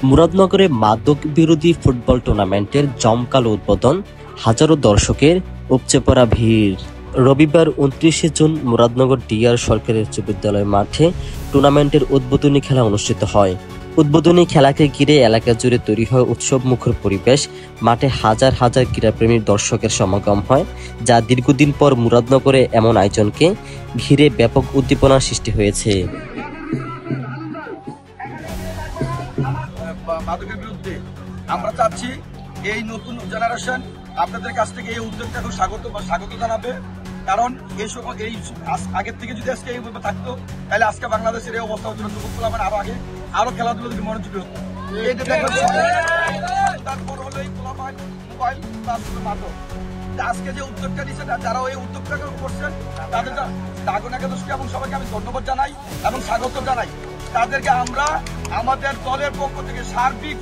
মুরাদনগরে মাদক বিরোধী ফুটবল টুর্নামেন্টের জমকালো উদ্বোধন, হাজারো দর্শকের উপচে পড়া ভিড়। রবিবার 29 জুন মুরাদনগর ডিআর সরকারি উচ্চ বিদ্যালয় মাঠে টুর্নামেন্টের উদ্বোধনী খেলা অনুষ্ঠিত হয়। উদ্বোধনী খেলাকে ঘিরে এলাকা জুড়ে তৈরি হয় উৎসবমুখর পরিবেশ। মাঠে হাজার হাজার ক্রীড়াপ্রেমী দর্শকের সমাগম হয়, যা দীর্ঘদিন পর মুরাদনগরে এমন আয়োজনকে ঘিরে ব্যাপক উদ্দীপনার সৃষ্টি হয়েছে। মাদকের বিরুদ্ধে আমরা চাচ্ছি এই নতুন জেনারেশন আপনাদের কাছ থেকে এই উদ্যোগটা খুব স্বাগত জানাবে। কারণ এই সময় এই আগের থেকে যদি আজকে এইভাবে থাকতো তাহলে আজকে বাংলাদেশের এই অবস্থা হচ্ছিল আরো আগে আরো খেলাধুলো যদি মনোযোগী হতো। তারপর হলো এই মোবাইল মাদক। আজকে যে উদ্যোগটা নিচ্ছে যারা এই উদ্যোগটা করছেন তাদের দাগন একাদশকে এবং সবাইকে আমি ধন্যবাদ জানাই এবং স্বাগত জানাই। তাদেরকে আমরা আমাদের দলের পক্ষ থেকে সার্বিক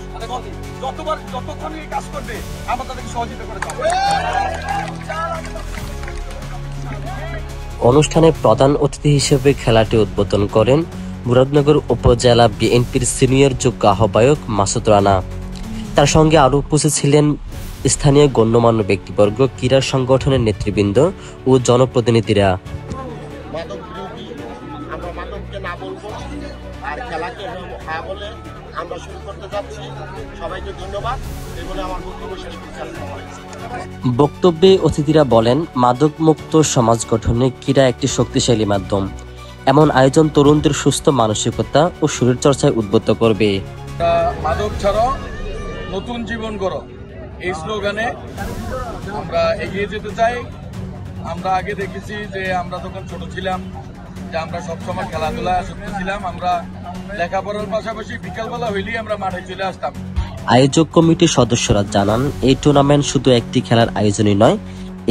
যতক্ষণ কাজ করবে আমরা তাদেরকে সহযোগিতা করে যাব। অনুষ্ঠানে প্রধান অতিথি হিসেবে খেলাটি উদ্বোধন করেন মুরাদনগর উপজেলা বিএনপির সিনিয়র যুগ্ম আহ্বায়ক মাসুদ রানা। তার সঙ্গে আরও উপস্থিত ছিলেন স্থানীয় গণ্যমান্য ব্যক্তিবর্গ, ক্রীড়া সংগঠনের নেতৃবৃন্দ ও জনপ্রতিনিধিরা। মাদক বিরোধী আমরা মাদককে না বলবো আর খেলাকে হ্যাঁ বলে আমরা শুরু করতে যাচ্ছি। সবাইকে ধন্যবাদ। এই বলে আমার বক্তব্য শেষ করছি। বক্তব্যে অতিথিরা বলেন, মাদক মুক্ত সমাজ গঠনে ক্রীড়া একটি শক্তিশালী মাধ্যম। এমন আয়োজন তরুণদের সুস্থ মানসিকতা ও শরীরচর্চায় উদ্বুদ্ধ করবে। মাদক ছাড়াও নতুন জীবন গড়ো, এই স্লোগানে আমরা এগিয়ে যেতে চাই। আমরা আগে দেখেছি যে আমরা যখন ছোট ছিলাম যে আমরা সবসময় খেলাধুলায় আসক্ত ছিলাম। আমরা লেখাপড়ার পাশাপাশি বিকালবেলা হইলেই আমরা মাঠে চলে আসতাম। আয়োজক কমিটির সদস্যরা জানান, এই টুর্নামেন্ট শুধু একটি খেলার আয়োজনই নয়,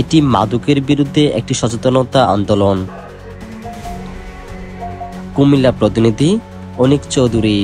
এটি মাদকের বিরুদ্ধে একটি সচেতনতা আন্দোলন। কুমিল্লা প্রতিনিধি অনিক চৌধুরী।